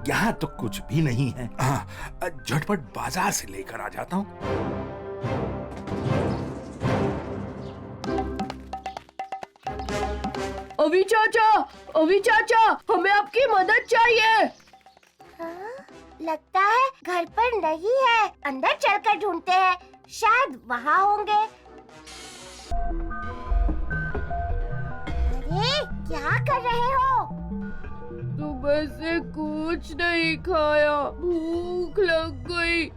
यहाँ तो कुछ भी नहीं है। झटपट बाजार से लेकर आ जाता हूँ। अभी चाचा, हमें आपकी मदद चाहिए। हाँ, लगता है घर पर नहीं है। अंदर चलकर ढूंढते हैं, शायद वहाँ होंगे। अरे क्या कर रहे हो? सुबह से कुछ नहीं खाया, भूख लग गई।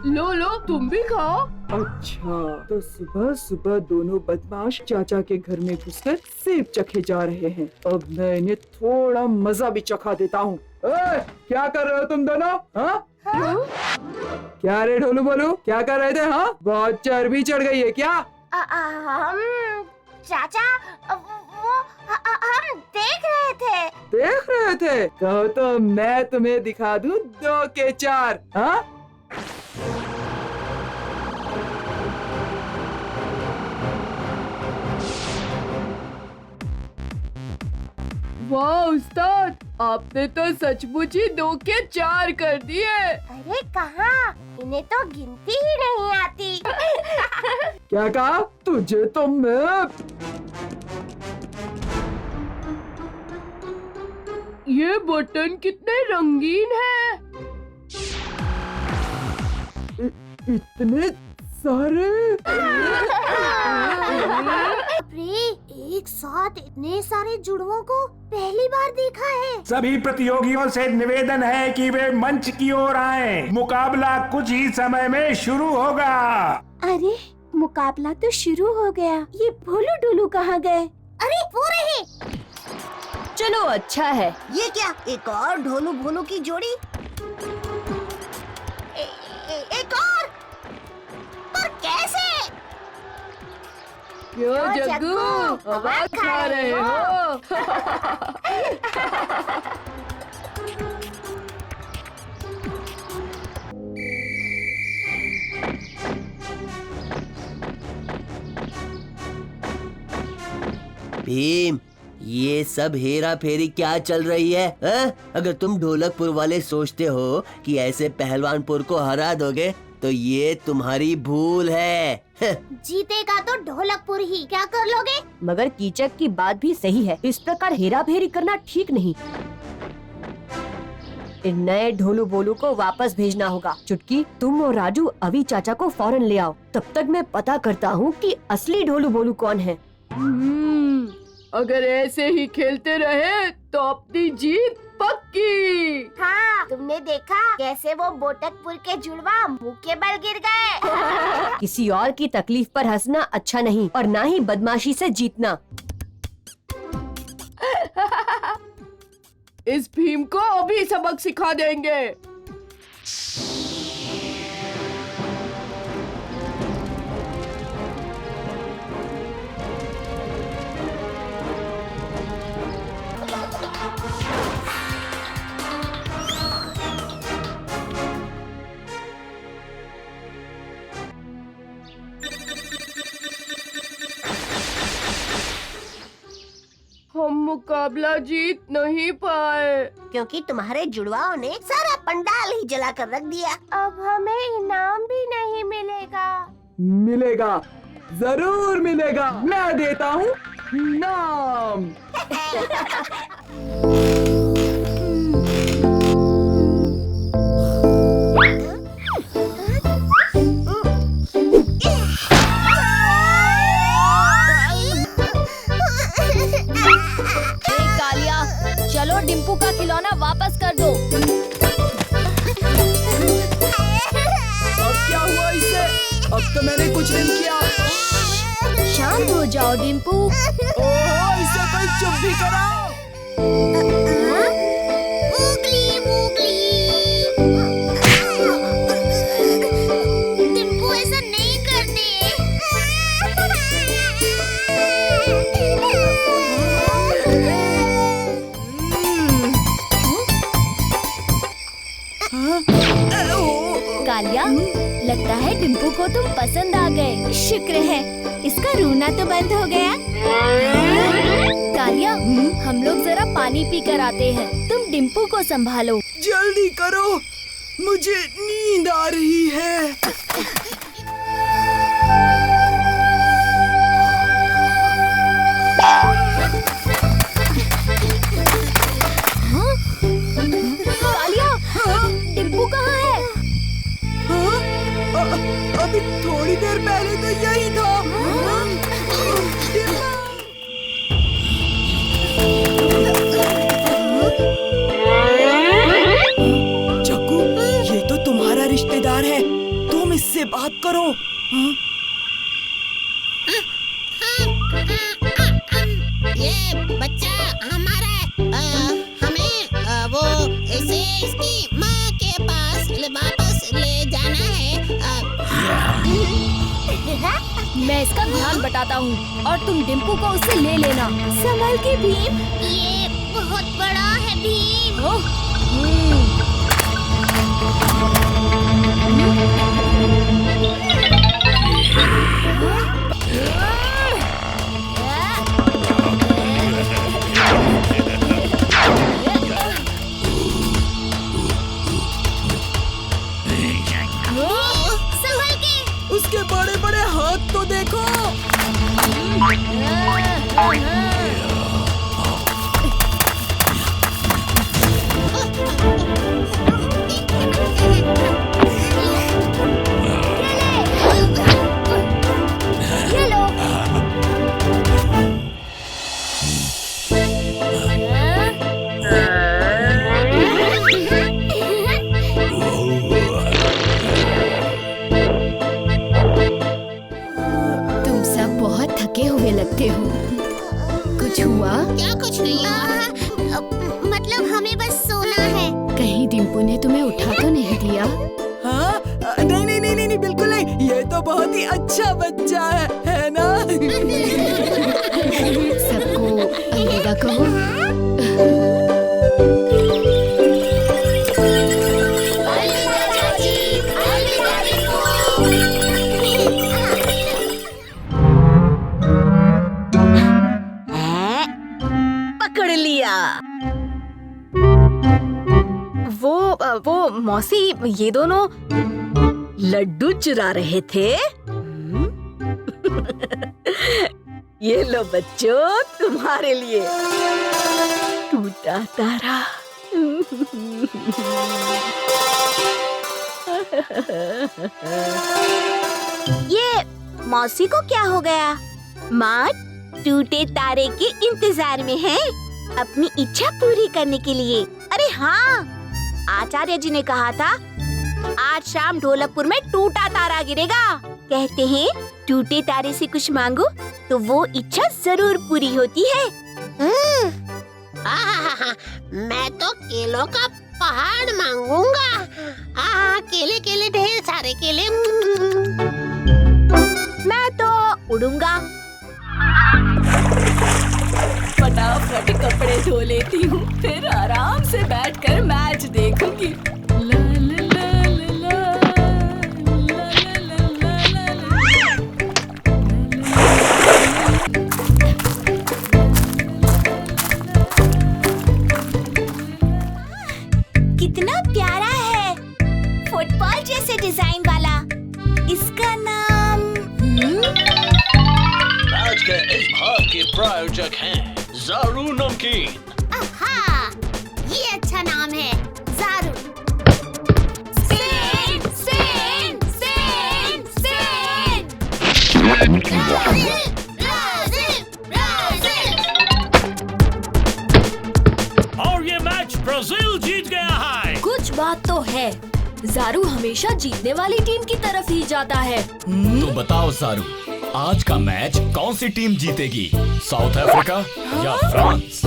लो तुम भी खाओ। अच्छा, तो सुबह सुबह दोनों बदमाश चाचा के घर में घुसकर सेब चखे जा रहे हैं। अब मैं इन्हें थोड़ा मजा भी चखा देता हूँ। क्या कर रहे हो तुम दोनों? हाँ? क्या रे ढोलू बोलू, क्या कर रहे थे? हाँ, बहुत चर्बी चढ़ गई है क्या? हम चाचा वो हम देख रहे थे। देख रहे थे? कहो तो मैं तुम्हें दिखा दूं 2 के 4। हाँ? वाह उस्ताद, आपने तो सचमुच ही 2 के 4 कर दिए। अरे कहाँ, इन्हें तो गिनती ही नहीं आती। क्या कहा? तुझे तो मैं... ये बटन कितने रंगीन हैं। इतने सारे? एक साथ इतने सारे जुड़वों को पहली बार देखा है। सभी प्रतियोगियों से निवेदन है कि वे मंच की ओर आएं। मुकाबला कुछ ही समय में शुरू होगा। अरे मुकाबला तो शुरू हो गया। ये भोलू डोलू कहाँ गए? अरे वो रहे। चलो अच्छा है। ये क्या, एक और ढोलू भोलू की जोड़ी? एक और? पर कैसे? क्यों जग्गू, आवाज खा रहे हो? भीम, ये सब हेरा फेरी क्या चल रही है? अगर तुम ढोलकपुर वाले सोचते हो कि ऐसे पहलवानपुर को हरा दोगे तो ये तुम्हारी भूल है। जीतेगा तो ढोलकपुर ही, क्या कर लोगे? मगर कीचक की बात भी सही है, इस प्रकार हेरा फेरी करना ठीक नहीं। इन नए ढोलू बोलू को वापस भेजना होगा। चुटकी, तुम और राजू अभी चाचा को फौरन ले आओ। तब तक मैं पता करता हूँ कि असली ढोलू बोलू कौन है। अगर ऐसे ही खेलते रहे तो अपनी जीत पक्की। हाँ, तुमने देखा कैसे वो बोटकपुर के जुड़वा मुंह के बल गिर गए। किसी और की तकलीफ पर हंसना अच्छा नहीं और ना ही बदमाशी से जीतना। इस भीम को अभी सबक सिखा देंगे। हम मुकाबला जीत नहीं पाए क्योंकि तुम्हारे जुड़वाओं ने सारा पंडाल ही जला कर रख दिया। अब हमें इनाम भी नहीं मिलेगा। मिलेगा, जरूर मिलेगा। मैं देता हूँ इनाम। चलो डिम्पू का खिलौना वापस कर दो। अब क्या हुआ इसे? अब तो मैंने कुछ नहीं किया। शांत हो जाओ डिम्पू। ओहो, इसे कोई चुप भी कराओ। डिम्पू ऐसा नहीं करने। कालिया, लगता है डिम्पू को तुम पसंद आ गए। शुक्र है इसका रोना तो बंद हो गया। कालिया, हम लोग जरा पानी पी कर आते हैं। तुम डिम्पू को संभालो। जल्दी करो, मुझे नींद आ रही है। कालिया, डिम्पू कहाँ है? अभी थोड़ी देर पहले तो यही था। चक्कू, ये तो तुम्हारा रिश्तेदार है, तुम इससे बात करो। ये बच्चा हमारा है। हमें वो इसे इसकी माँ के पास वापस ले जाना है। मैं इसका ध्यान बटाता हूँ और तुम डिम्पू को उससे ले लेना। संभल के भीम। ये बहुत बड़ा है भीम। संभल के। उसके बड़े बड़े हाथ तो देखो। ये लो। तुम सब बहुत थके हुए लगते हो। कुछ हुआ? क्या कुछ नहीं हुआ। मतलब हमें बस सोना है। कहीं डिम्पू ने तुम्हें उठा तो नहीं दिया? हाँ? नहीं नहीं नहीं नहीं, बिल्कुल नहीं। ये तो बहुत ही अच्छा बच्चा है ना? सबको अलविदा कहो। पकड़ लिया। वो मौसी, ये दोनों लड्डू चुरा रहे थे। ये लो बच्चों, तुम्हारे लिए टूटा तारा। ये मौसी को क्या हो गया? माँ टूटे तारे के इंतजार में है अपनी इच्छा पूरी करने के लिए। अरे हाँ, आचार्य जी ने कहा था आज शाम ढोलकपुर में टूटा तारा गिरेगा। कहते हैं टूटे तारे से कुछ मांगो तो वो इच्छा जरूर पूरी होती है। मैं तो केलों का पहाड़ मांगूंगा। केले केले, ढेर सारे केले। मैं तो उड़ूंगा। फटाफट कपड़े धो लेती हूँ, फिर आराम से बैठकर मैच देखूंगी। ला ला ला ला ला ला ला ला कितना प्यारा है, फुटबॉल जैसे डिजाइन वाला। इसका नाम आज के इस भाग के प्रायोजक हैं ज़ारू नमकीन। आहा, ये अच्छा नाम है, ज़ारू। सेन, सेन, सेन, सेन। Brazil, Brazil, Brazil. और ये मैच ब्राजील जीत गया है। कुछ बात तो है, ज़ारू हमेशा जीतने वाली टीम की तरफ ही जाता है। तो बताओ ज़ारू, आज का मैच कौन सी टीम जीतेगी? साउथ अफ्रीका या फ्रांस?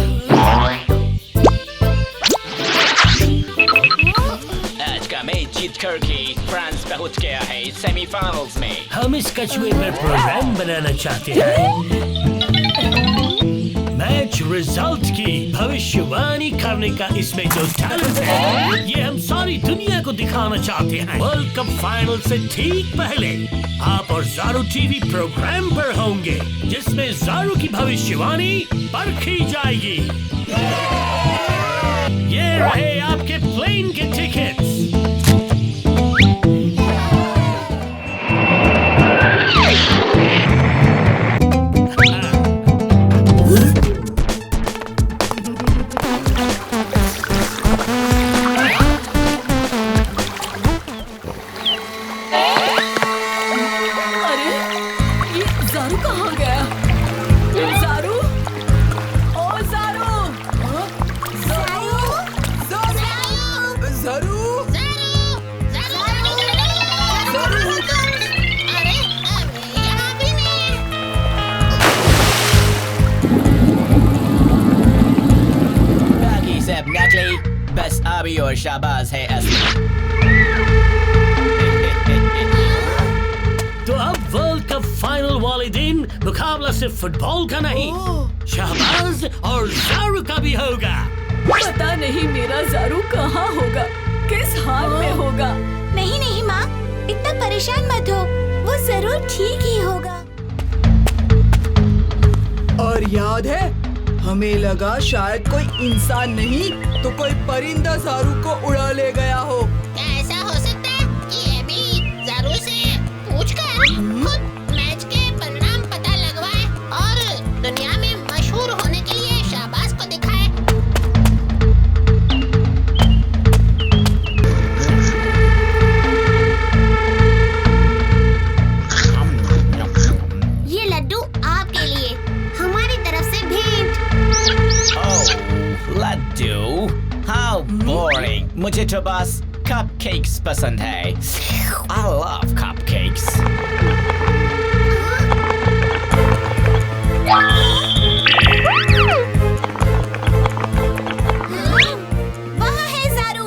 आज का मैच जीत करके फ्रांस पहुंच गया है सेमीफाइनल्स में। हम इस कछुए पर प्रोग्राम बनाना चाहते हैं। मैच रिजल्ट की भविष्यवाणी करने का इसमें जो टैलेंट है, ये हम सारी दुनिया को दिखाना चाहते हैं। वर्ल्ड कप फाइनल से ठीक पहले आप और ज़ारू टीवी प्रोग्राम पर होंगे, जिसमें ज़ारू की भविष्यवाणी परखी जाएगी। ये रहे आपके प्लेन के टिकट्स। बस अभी और शाबाश है असली। तो अब वर्ल्ड कप फाइनल वाले दिन मुकाबला सिर्फ फुटबॉल का नहीं, शहबाज और ज़ारू का भी होगा। पता नहीं मेरा ज़ारू कहाँ होगा, किस हाल में होगा। नहीं नहीं माँ, इतना परेशान मत हो, वो जरूर ठीक ही होगा। और याद है, हमें लगा शायद कोई इंसान नहीं तो कोई परिंदा ज़ारू को उड़ा ले गया हो। क्या ऐसा हो सकता है कि ये भी ज़ारू से पूछकर खुद मैच के परिणाम पता लगवाए और दुनिया में मशहूर होने के लिए शाबाश को दिखाए? ये लड्डू आपके लिए, हमारी तरफ से भेंट। लड्डू? How boring! मुझे तो बस cupcakes पसंद है। I love cupcakes. वहाँ है ज़ारू।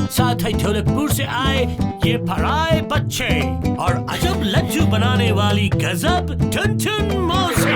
साथ ही ढोलकपुर से आए ये पराए बच्चे और अजब लड्डू बनाने वाली गजब टुनटुन मौसी।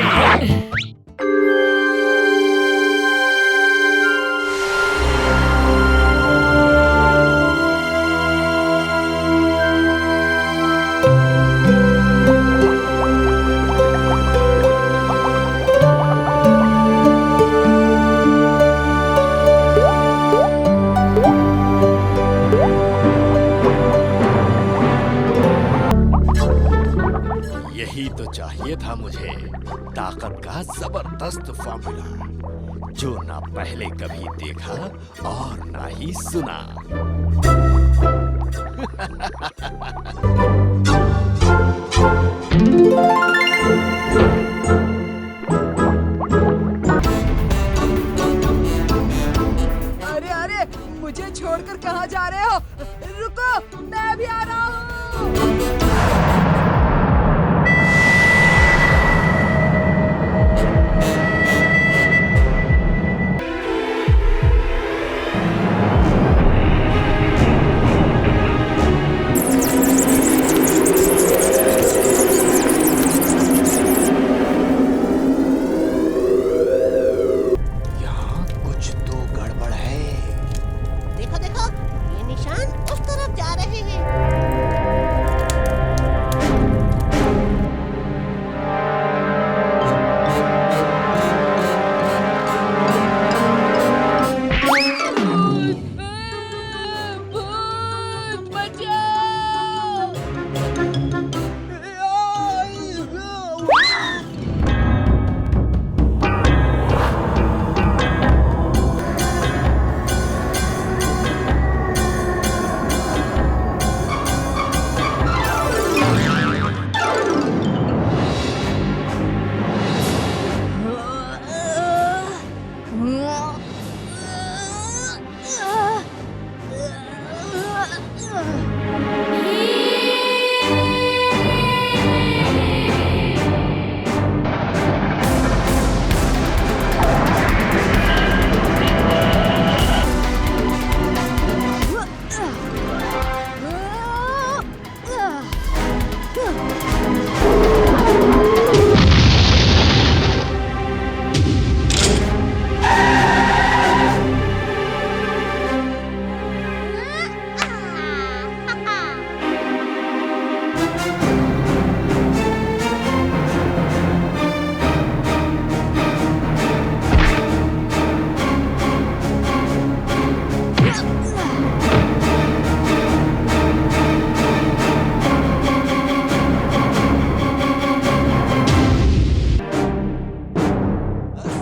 चाहिए था मुझे ताकत का जबरदस्त फार्मूला, जो ना पहले कभी देखा और ना ही सुना। अरे अरे, मुझे छोड़कर कहाँ जा रहे हो? रुको, मैं भी आ रहा हूँ।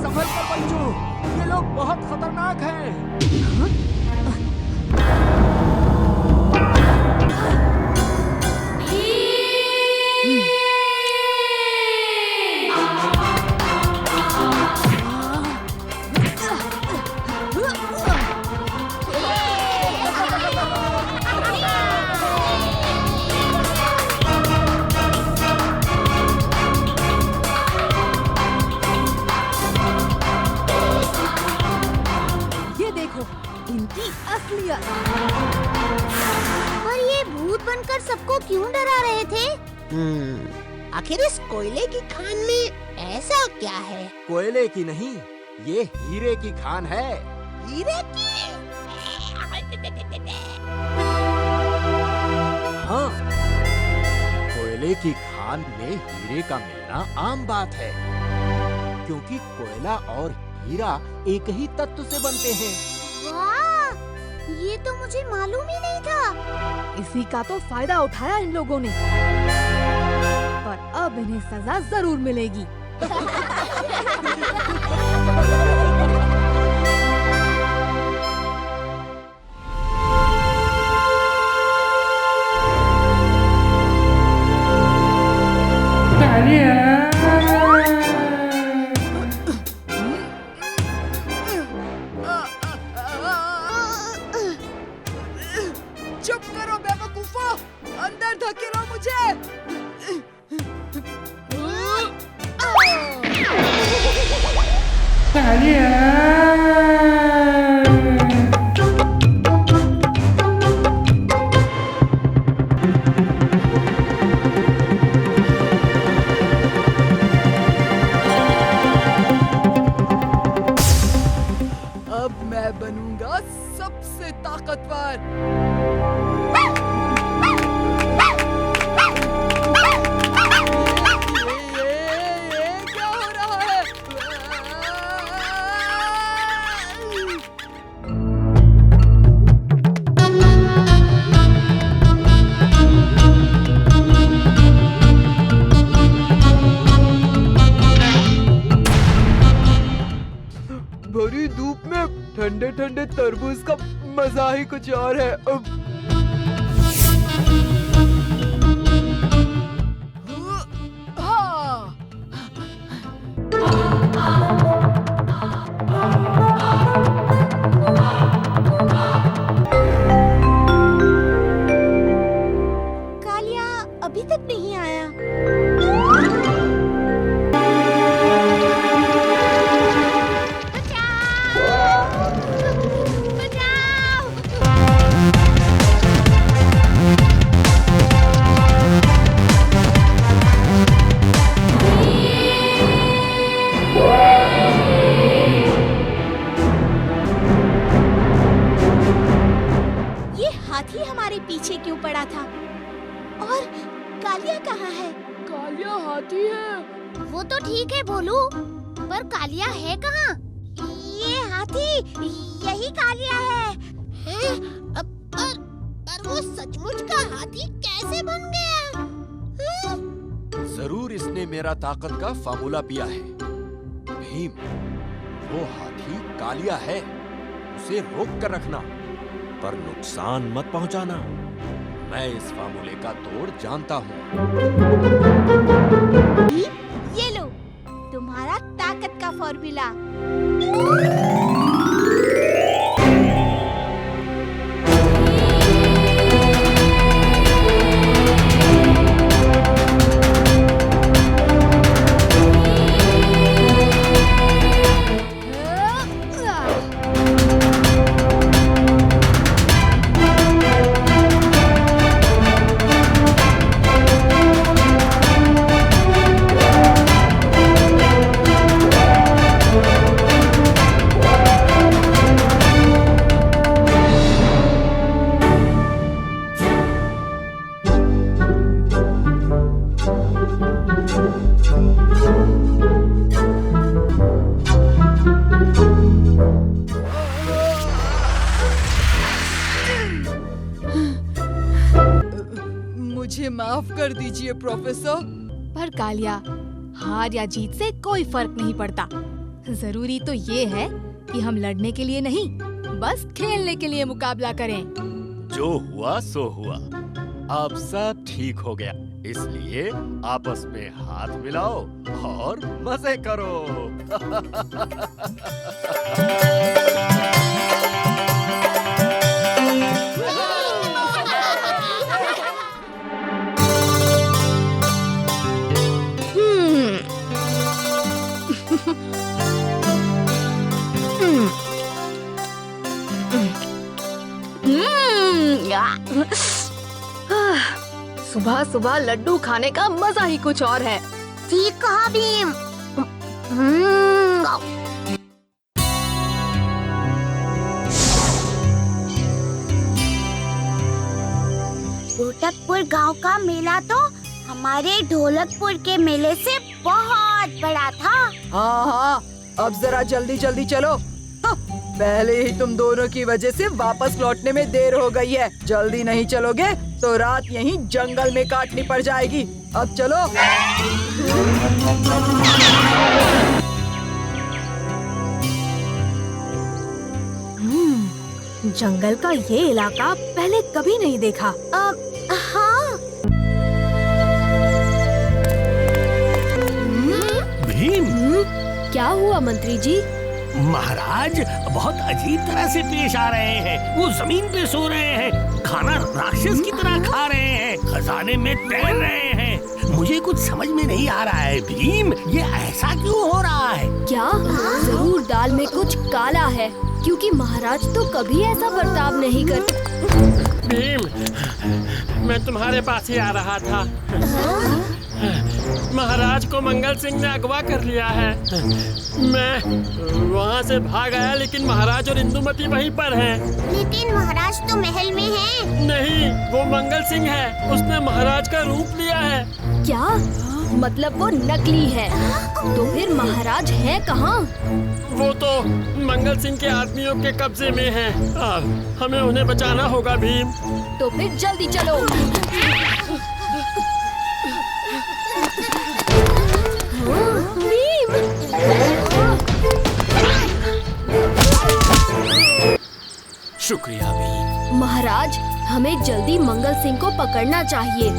संभल कर बच्चों, ये लोग बहुत खतरनाक हैं। ये देखो इनकी असलियत। और ये भूत बनकर सबको क्यों डरा रहे थे? आखिर इस कोयले की खान में ऐसा क्या है? कोयले की नहीं, ये हीरे की खान है। हीरे की? हाँ, कोयले की खान में हीरे का मिलना आम बात है, क्योंकि कोयला और हीरा एक ही तत्व से बनते हैं। वाह, ये तो मुझे मालूम ही नहीं था। इसी का तो फायदा उठाया इन लोगों ने, पर अब इन्हें सजा जरूर मिलेगी। चुप करो बेवकूफो, अंदर धकेलो मुझे। अब मैं बनूंगा सबसे ताकतवर। ये क्या हो रहा है? भरी धूप में ठंडे ठंडे तरबूज का मजा ही कुछ और है। कालिया अभी तक नहीं आया। ये हाथी हमारे पीछे क्यों पड़ा था? और कालिया कहाँ है? कालिया हाथी है। वो तो ठीक है भोलू, पर कालिया है कहाँ? ये हाथी यही कालिया है। हैं? पर वो सचमुच का हाथी कैसे बन गया? जरूर इसने मेरा ताकत का फार्मूला पिया है। भीम, वो हाथी कालिया है, उसे रोक कर रखना, पर नुकसान मत पहुंचाना। मैं इस फार्मूले का तोड़ जानता हूँ। ये लो तुम्हारा ताकत का फॉर्मूला। मुझे माफ कर दीजिए प्रोफेसर। पर कालिया, हार या जीत से कोई फर्क नहीं पड़ता। जरूरी तो ये है कि हम लड़ने के लिए नहीं, बस खेलने के लिए मुकाबला करें। जो हुआ सो हुआ, अब सब ठीक हो गया, इसलिए आपस में हाथ मिलाओ और मजे करो। सुबह सुबह लड्डू खाने का मजा ही कुछ और है। ठीक कहा भीम। कोटकपुर गांव का मेला तो हमारे ढोलकपुर के मेले से बहुत बड़ा था। हाँ हाँ, अब जरा जल्दी जल्दी चलो। हाँ, पहले ही तुम दोनों की वजह से वापस लौटने में देर हो गई है। जल्दी नहीं चलोगे तो रात यहीं जंगल में काटनी पड़ जाएगी। अब चलो। जंगल का ये इलाका पहले कभी नहीं देखा। हाँ। भीम, क्या हुआ मंत्री जी? महाराज बहुत अजीब तरह से पेश आ रहे हैं। वो जमीन पे सो रहे हैं, खाना राक्षस की तरह खा रहे हैं, खजाने में तैर रहे हैं। मुझे कुछ समझ में नहीं आ रहा है भीम, ये ऐसा क्यों हो रहा है? क्या जरूर दाल में कुछ काला है, क्योंकि महाराज तो कभी ऐसा बर्ताव नहीं करते। भीम, मैं तुम्हारे पास ही आ रहा था। महाराज को मंगल सिंह ने अगवा कर लिया है। मैं वहाँ से भाग आया, लेकिन महाराज और इंदुमती वहीं पर हैं। लेकिन महाराज तो महल में हैं। नहीं, वो मंगल सिंह है, उसने महाराज का रूप लिया है। क्या मतलब वो नकली है? तो फिर महाराज है कहाँ? वो तो मंगल सिंह के आदमियों के कब्जे में है। हमें उन्हें बचाना होगा भीम। तो फिर जल्दी चलो। भीम! शुक्रिया भीम। महाराज, हमें जल्दी मंगल सिंह को पकड़ना चाहिए।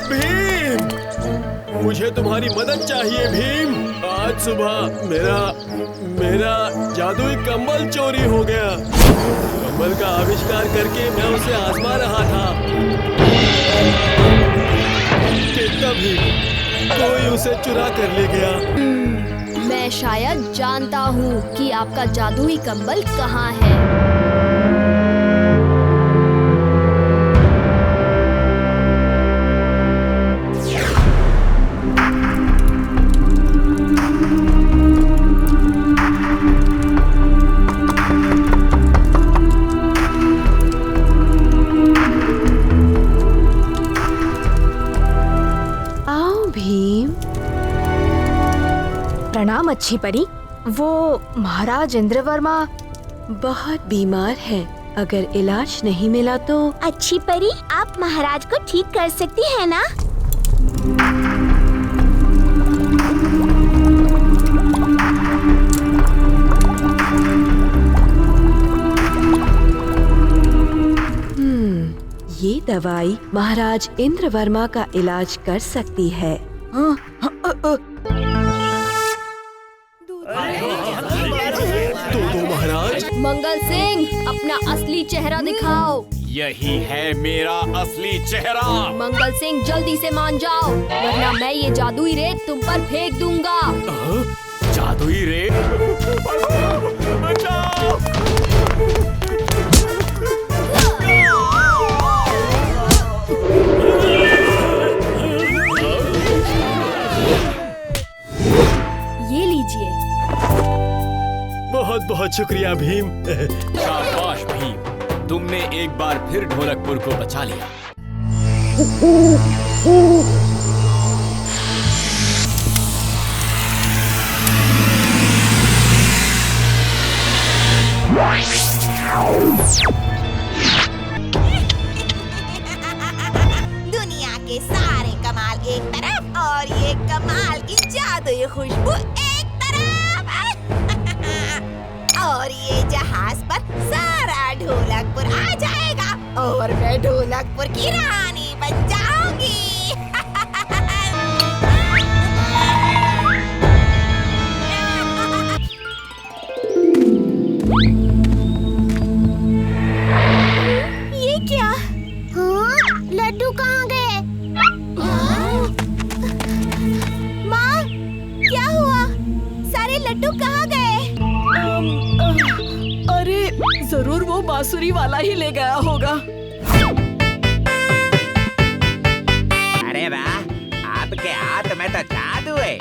भीम, मुझे तुम्हारी मदद चाहिए भीम। आज सुबह मेरा जादुई कंबल चोरी हो गया। कंबल का आविष्कार करके मैं उसे आजमा रहा था कि तभी कोई उसे चुरा कर ले गया। मैं शायद जानता हूँ कि आपका जादुई कंबल कहाँ है। प्रणाम अच्छी परी। वो महाराज इंद्रवर्मा बहुत बीमार हैं। अगर इलाज नहीं मिला तो। अच्छी परी, आप महाराज को ठीक कर सकती हैं ना? ये दवाई महाराज इंद्रवर्मा का इलाज कर सकती है। तो महाराज। मंगल सिंह, अपना असली चेहरा दिखाओ। यही है मेरा असली चेहरा। मंगल सिंह, जल्दी से मान जाओ, वरना मैं ये जादुई रेत तुम पर फेंक दूंगा। जादुई रेत? बचाओ! ये लीजिए। बहुत बहुत शुक्रिया भीम। शाबाश भीम, तुमने एक बार फिर ढोलकपुर को बचा लिया। जादुई खुशबू एक तरफ और ये जहाज पर सारा ढोलकपुर आ जाएगा और मैं ढोलकपुर की रानी बन जाऊंगी। ये क्या? हाँ, लड्डू कहाँ गए? माँ, क्या हुआ? सारे लड्डू कहाँ गए? अरे जरूर वो बांसुरी वाला ही ले गया होगा। अरे वाह, आपके हाथ में तो जादू है।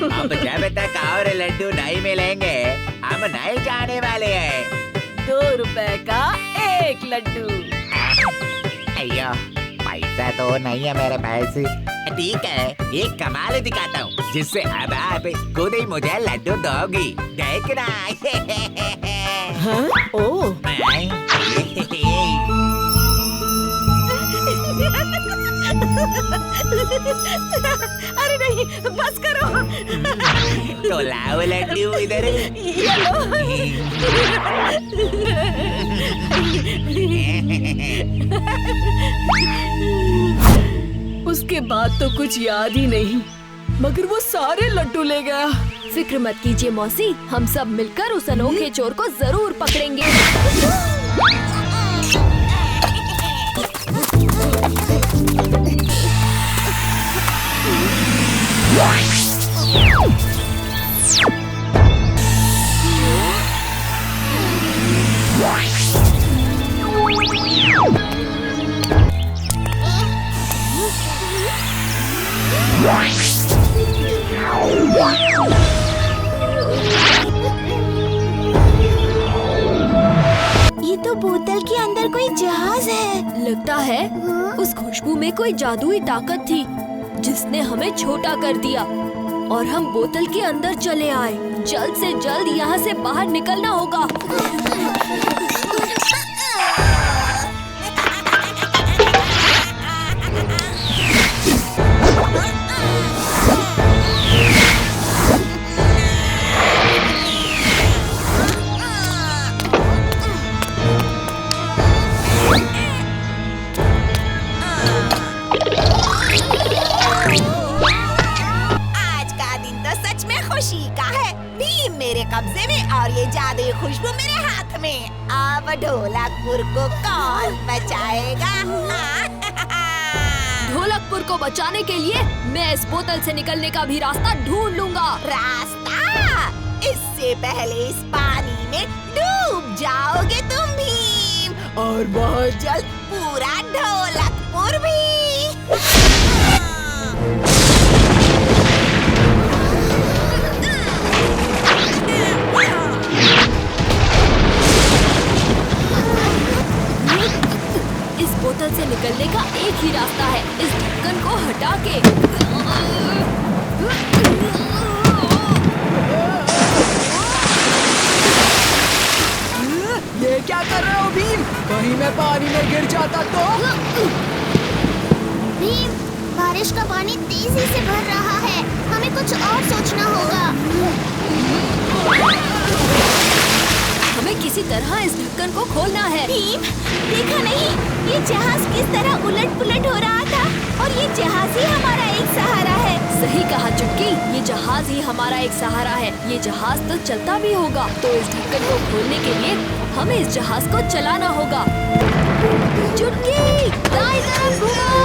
अब जब तक और लड्डू नहीं मिलेंगे हम नहीं जाने वाले हैं। 2 रुपए का 1 लड्डू। अయ్యో, पैसा तो नहीं है मेरे पास। ठीक है, एक कमाल दिखाता हूँ जिससे अब आप खुद ही मुझे लड्डू दोगी। देखना। हाँ? ओह। अरे नहीं, बस करो। तो लाओ लड्डू इधर। उसके बाद तो कुछ याद ही नहीं, मगर वो सारे लड्डू ले गया। फिक्र मत कीजिए मौसी, हम सब मिलकर उस अनोखे चोर को जरूर पकड़ेंगे। ये तो बोतल के अंदर कोई जहाज है। लगता है उस खुशबू में कोई जादुई ताकत थी जिसने हमें छोटा कर दिया और हम बोतल के अंदर चले आए। जल्द से जल्द यहाँ से बाहर निकलना होगा। कब्जे में और ये जादुई खुशबू मेरे हाथ में। अब ढोलकपुर को कौन बचाएगा? ढोलकपुर को बचाने के लिए मैं इस बोतल से निकलने का भी रास्ता ढूंढ लूंगा। रास्ता? इससे पहले इस पानी में डूब जाओगे तुम भीम, और बहुत जल्द पूरा ढोलकपुर भी। बोतल से निकलने का एक ही रास्ता है, इस ढक्कन को हटा के। ये क्या कर रहे हो भीम? कहीं मैं पानी में गिर जाता तो? भीम, बारिश का पानी तेजी से भर रहा है, हमें कुछ और सोचना होगा। हमें किसी तरह इस ढक्कन को खोलना है। भीम, देखा नहीं ये जहाज किस तरह उलट पुलट हो रहा था, और ये जहाज ही हमारा एक सहारा है। सही कहा चुटकी, ये जहाज ही हमारा एक सहारा है। ये जहाज तो चलता भी होगा, तो इस ढक्कन को खोलने के लिए हमें इस जहाज को चलाना होगा। चुटकी, दाईं तरफ घूमो।